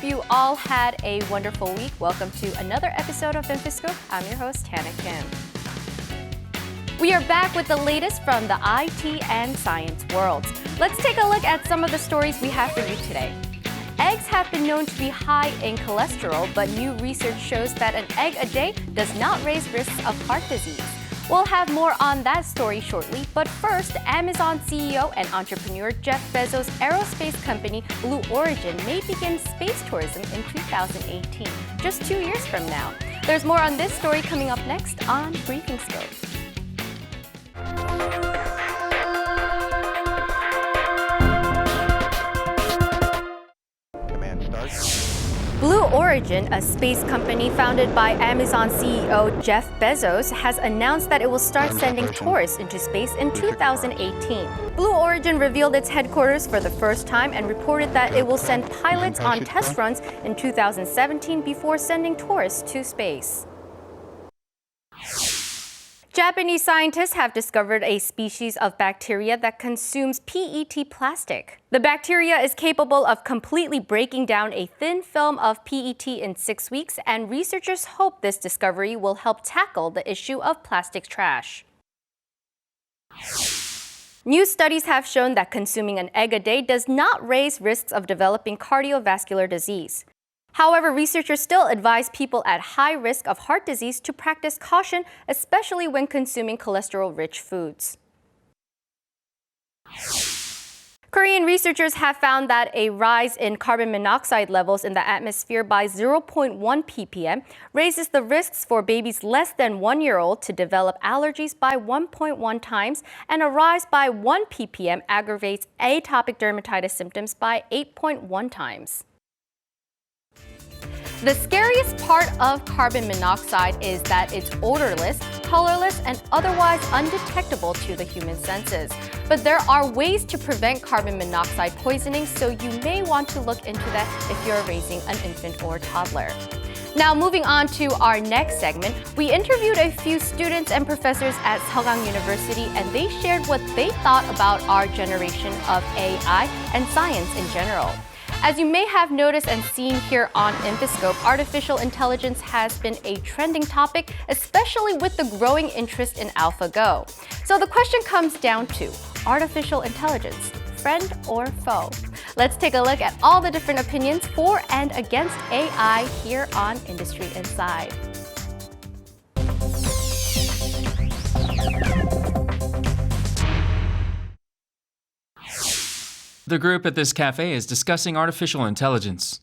hope you all had a wonderful week. Welcome to another episode of InfoScope. I'm your host, Hannah Kim. We are back with the latest from the IT and science worlds. Let's take a look at some of the stories we have for you today. Eggs have been known to be high in cholesterol, but new research shows that an egg a day does not raise risks of heart disease. We'll have more on that story shortly, but first, Amazon CEO and entrepreneur Jeff Bezos' aerospace company Blue Origin may begin space tourism in 2018, just 2 years from now. There's more on this story coming up next on Briefing Scope. Blue Origin, a space company founded by Amazon CEO Jeff Bezos, has announced that it will start sending tourists into space in 2018. Blue Origin revealed its headquarters for the first time and reported that it will send pilots on test runs in 2017 before sending tourists to space. Japanese scientists have discovered a species of bacteria that consumes PET plastic. The bacteria is capable of completely breaking down a thin film of PET in 6 weeks, and researchers hope this discovery will help tackle the issue of plastic trash. New studies have shown that consuming an egg a day does not raise risks of developing cardiovascular disease. However, researchers still advise people at high risk of heart disease to practice caution, especially when consuming cholesterol-rich foods. Korean researchers have found that a rise in carbon monoxide levels in the atmosphere by 0.1 ppm raises the risks for babies less than 1-year-old to develop allergies by 1.1 times, and a rise by 1 ppm aggravates atopic dermatitis symptoms by 8.1 times. The scariest part of carbon monoxide is that it's odorless, colorless, and otherwise undetectable to the human senses. But there are ways to prevent carbon monoxide poisoning, so you may want to look into that if you're raising an infant or toddler. Now, moving on to our next segment, we interviewed a few students and professors at Seogang University, and they shared what they thought about our generation of AI and science in general. As you may have noticed and seen here on InfoScope, artificial intelligence has been a trending topic, especially with the growing interest in AlphaGo. So the question comes down to artificial intelligence, friend or foe? Let's take a look at all the different opinions for and against AI here on Industry Inside. The group at this cafe is discussing artificial intelligence.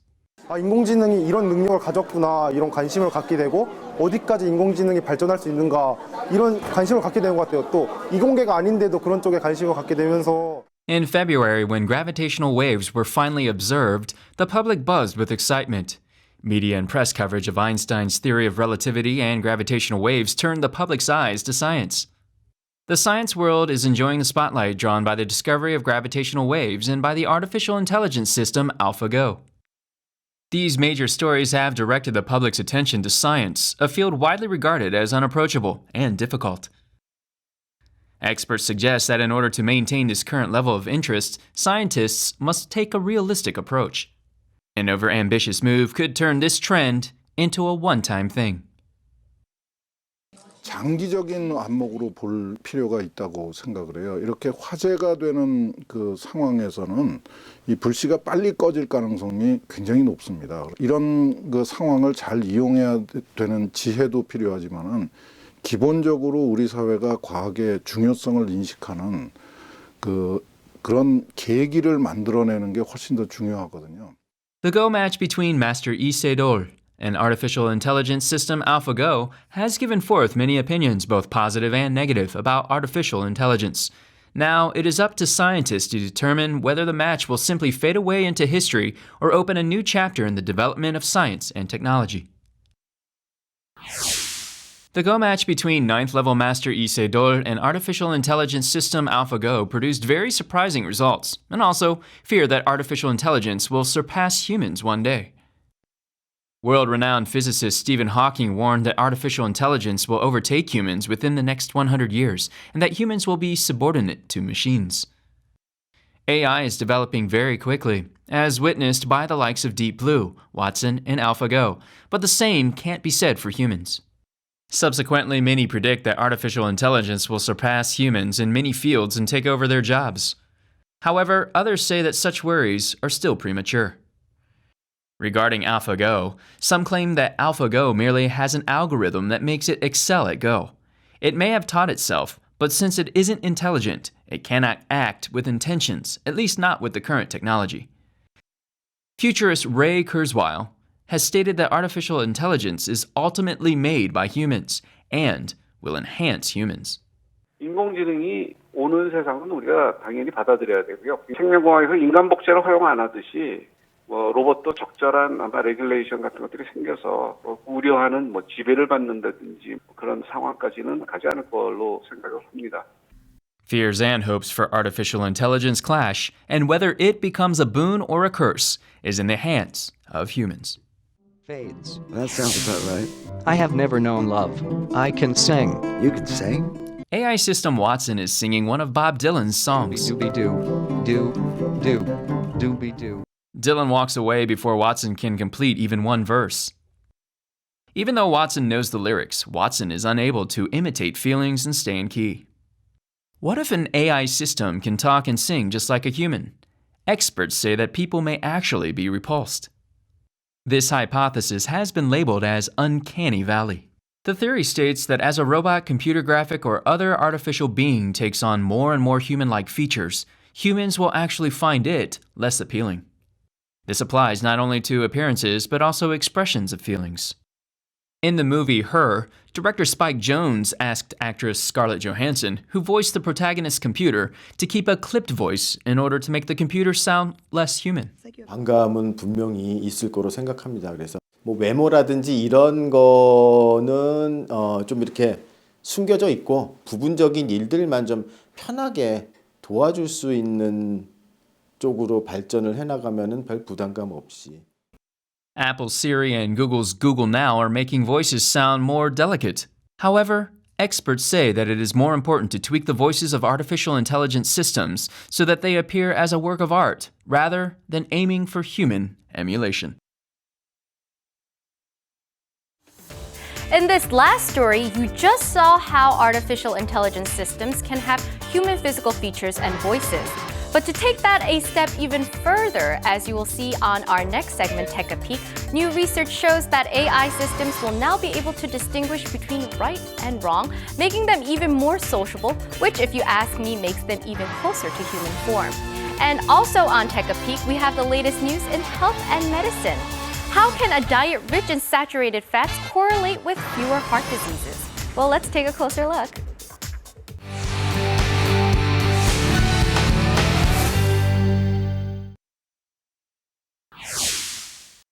인공지능이 이런 능력을 가졌구나, 이런 관심을 갖게 되고 어디까지 인공지능이 발전할 수 있는가 이런 관심을 갖게 되는 것 같아요. 또 이공계가 아닌데도 그런 쪽에 관심을 갖게 되면서 In February, when gravitational waves were finally observed, the public buzzed with excitement. Media and press coverage of Einstein's theory of relativity and gravitational waves turned the public's eyes to science. The science world is enjoying the spotlight drawn by the discovery of gravitational waves and by the artificial intelligence system AlphaGo. These major stories have directed the public's attention to science, a field widely regarded as unapproachable and difficult. Experts suggest that in order to maintain this current level of interest, scientists must take a realistic approach. An overambitious move could turn this trend into a one-time thing. 장기적인 안목으로 볼 필요가 있다고 생각을 해요. 이렇게 화제가 되는 그 상황에서는 이 불씨가 빨리 꺼질 가능성이 굉장히 높습니다. 이런 그 상황을 잘 이용해야 되는 지혜도 필요하지만은 기본적으로 우리 사회가 과학의 중요성을 인식하는 그런 계기를 만들어내는 게 훨씬 더 중요하거든요. The Go match between Master Lee Se-dol and artificial intelligence system AlphaGo has given forth many opinions, both positive and negative, about artificial intelligence. Now, it is up to scientists to determine whether the match will simply fade away into history or open a new chapter in the development of science and technology. The Go match between 9th-level Master Lee Se-dol and artificial intelligence system AlphaGo produced very surprising results, and also fear that artificial intelligence will surpass humans one day. World-renowned physicist Stephen Hawking warned that artificial intelligence will overtake humans within the next 100 years, and that humans will be subordinate to machines. AI is developing very quickly, as witnessed by the likes of Deep Blue, Watson, and AlphaGo, but the same can't be said for humans. Subsequently, many predict that artificial intelligence will surpass humans in many fields and take over their jobs. However, others say that such worries are still premature. Regarding AlphaGo, some claim that AlphaGo merely has an algorithm that makes it excel at Go. It may have taught itself, but since it isn't intelligent, it cannot act with intentions, at least not with the current technology. Futurist Ray Kurzweil has stated that artificial intelligence is ultimately made by humans and will enhance humans. 인공지능이 오는 세상은 우리가 당연히 받아들여야 되고요. 생명공학에서 인간 복제를 허용 안 하듯이 로봇도 적절한 아마 레귤레이션 같은 것들이 생겨서 우려하는 지배를 받는다든지 그런 상황까지는 가지 않을 걸로 생각을 합니다. Fears and hopes for artificial intelligence clash, and whether it becomes a boon or a curse is in the hands of humans. Fades. That sounds about right. I have never known love. I can sing. You can sing? AI system Watson is singing one of Bob Dylan's songs. Doobie-doo, do, doobie-doo. Dylan walks away before Watson can complete even one verse. Even though Watson knows the lyrics, Watson is unable to imitate feelings and stay in key. What if an AI system can talk and sing just like a human? Experts say that people may actually be repulsed. This hypothesis has been labeled as Uncanny Valley. The theory states that as a robot, computer graphic, or other artificial being takes on more and more human-like features, humans will actually find it less appealing. This applies not only to appearances, but also expressions of feelings. In the movie Her, director Spike Jonze asked actress Scarlett Johansson, who voiced the protagonist's computer, to keep a clipped voice in order to make the computer sound less human. 반감은 분명히 있을 거로 생각합니다. 그래서 외모라든지 이런 거는 좀 이렇게 숨겨져 있고 부분적인 일들만 좀 편하게 도와줄 수 있는 쪽으로 발전을 해나가면은 별 부담감 없이. Apple's Siri and Google's Google Now are making voices sound more delicate. However, experts say that it is more important to tweak the voices of artificial intelligence systems so that they appear as a work of art, rather than aiming for human emulation. In this last story, you just saw how artificial intelligence systems can have human physical features and voices. But to take that a step even further, as you will see on our next segment, Tech a Peek, new research shows that AI systems will now be able to distinguish between right and wrong, making them even more sociable, which, if you ask me, makes them even closer to human form. And also on Tech a Peek, we have the latest news in health and medicine. How can a diet rich in saturated fats correlate with fewer heart diseases? Well, let's take a closer look.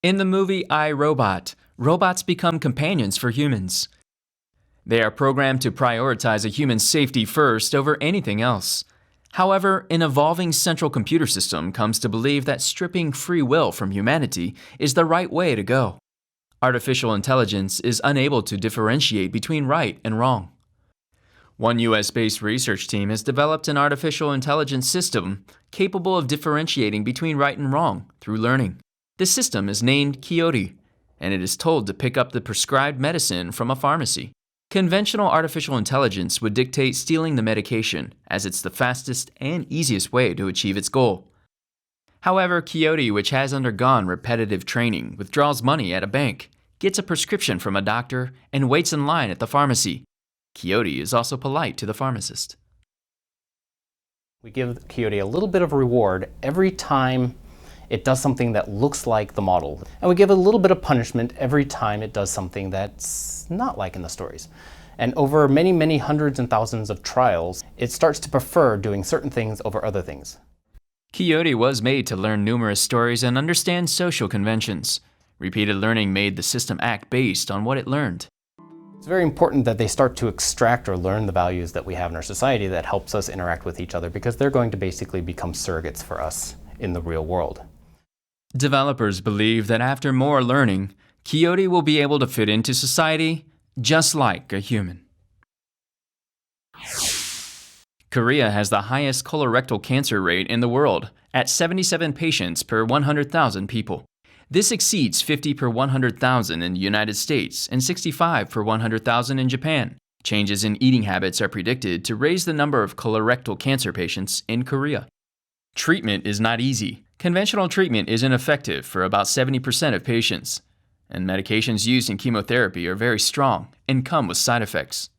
In the movie I, Robot, robots become companions for humans. They are programmed to prioritize a human's safety first over anything else. However, an evolving central computer system comes to believe that stripping free will from humanity is the right way to go. Artificial intelligence is unable to differentiate between right and wrong. One US-based research team has developed an artificial intelligence system capable of differentiating between right and wrong through learning. This system is named Coyote, and it is told to pick up the prescribed medicine from a pharmacy. Conventional artificial intelligence would dictate stealing the medication, as it's the fastest and easiest way to achieve its goal. However, Coyote, which has undergone repetitive training, withdraws money at a bank, gets a prescription from a doctor, and waits in line at the pharmacy. Coyote is also polite to the pharmacist. We give Coyote a little bit of a reward every time it does something that looks like the model. And we give it a little bit of punishment every time it does something that's not like in the stories. And over many, many hundreds and thousands of trials, it starts to prefer doing certain things over other things. Coyote was made to learn numerous stories and understand social conventions. Repeated learning made the system act based on what it learned. It's very important that they start to extract or learn the values that we have in our society that helps us interact with each other, because they're going to basically become surrogates for us in the real world. Developers believe that after more learning, Coyote will be able to fit into society just like a human. Korea has the highest colorectal cancer rate in the world, at 77 patients per 100,000 people. This exceeds 50 per 100,000 in the United States and 65 per 100,000 in Japan. Changes in eating habits are predicted to raise the number of colorectal cancer patients in Korea. Treatment is not easy. Conventional treatment is ineffective for about 70% of patients, and medications used in chemotherapy are very strong and come with side effects.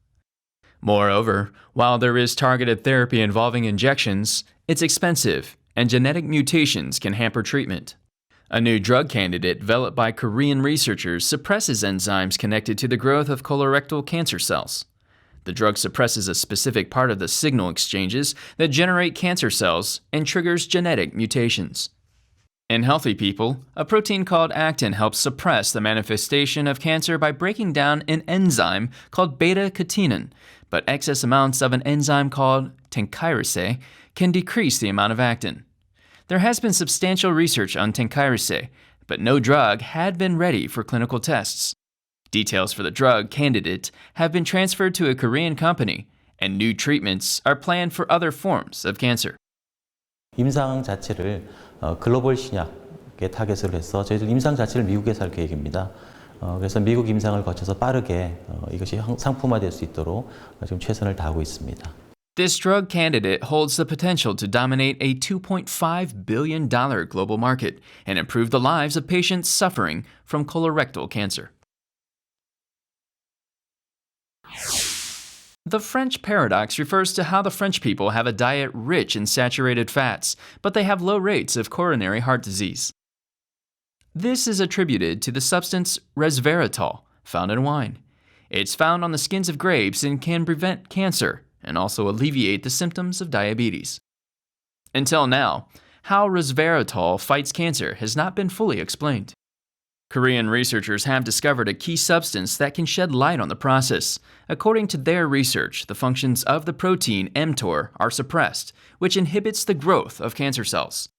Moreover, while there is targeted therapy involving injections, it's expensive, and genetic mutations can hamper treatment. A new drug candidate developed by Korean researchers suppresses enzymes connected to the growth of colorectal cancer cells. The drug suppresses a specific part of the signal exchanges that generate cancer cells and triggers genetic mutations. In healthy people, a protein called actin helps suppress the manifestation of cancer by breaking down an enzyme called beta-catenin, but excess amounts of an enzyme called tenkyrase can decrease the amount of actin. There has been substantial research on tenkyrase, but no drug had been ready for clinical tests. Details for the drug candidate have been transferred to a Korean company, and new treatments are planned for other forms of cancer. 임상 자체를 글로벌 신약에 타겟을 해서 저희들 임상 자체를 미국에서 할 계획입니다. 그래서 미국 임상을 거쳐서 빠르게 이것이 상품화될 수 있도록 지금 최선을 다하고 있습니다. This drug candidate holds the potential to dominate a $2.5 billion global market and improve the lives of patients suffering from colorectal cancer. The French paradox refers to how the French people have a diet rich in saturated fats, but they have low rates of coronary heart disease. This is attributed to the substance resveratrol, found in wine. It's found on the skins of grapes and can prevent cancer and also alleviate the symptoms of diabetes. Until now, how resveratrol fights cancer has not been fully explained. Korean researchers have discovered a key substance that can shed light on the process. According to their research, the functions of the protein mTOR are suppressed, which inhibits the growth of cancer cells.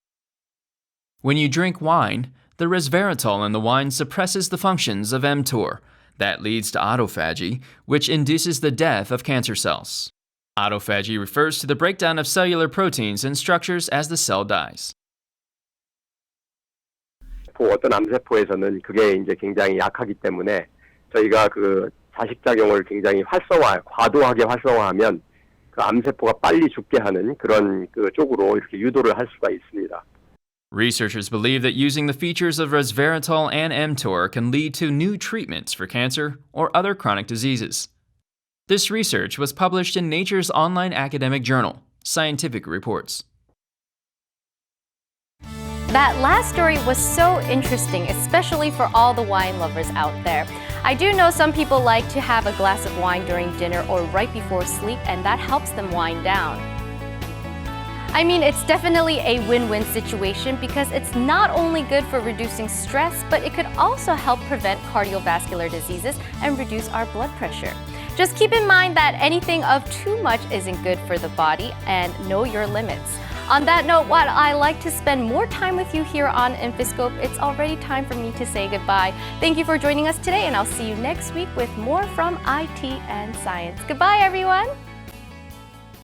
When you drink wine, the resveratrol in the wine suppresses the functions of mTOR. That leads to autophagy, which induces the death of cancer cells. Autophagy refers to the breakdown of cellular proteins and structures as the cell dies. 어떤 암세포에서는 그게 이제 굉장히 약하기 때문에 저희가 그 자식작용을 굉장히 과도하게 활성화하면 그 암세포가 빨리 죽게 하는 그런 그 쪽으로 이렇게 유도를 할 수가 있습니다. Researchers believe that using the features of resveratrol and mTOR can lead to new treatments for cancer or other chronic diseases. This research was published in Nature's online academic journal, Scientific Reports. That last story was so interesting, especially for all the wine lovers out there. I do know some people like to have a glass of wine during dinner or right before sleep, and that helps them wind down. I mean, it's definitely a win-win situation because it's not only good for reducing stress, but it could also help prevent cardiovascular diseases and reduce our blood pressure. Just keep in mind that anything of too much isn't good for the body, and know your limits. On that note, while I like to spend more time with you here on InfoScope, it's already time for me to say goodbye. Thank you for joining us today, and I'll see you next week with more from IT and science. Goodbye, everyone!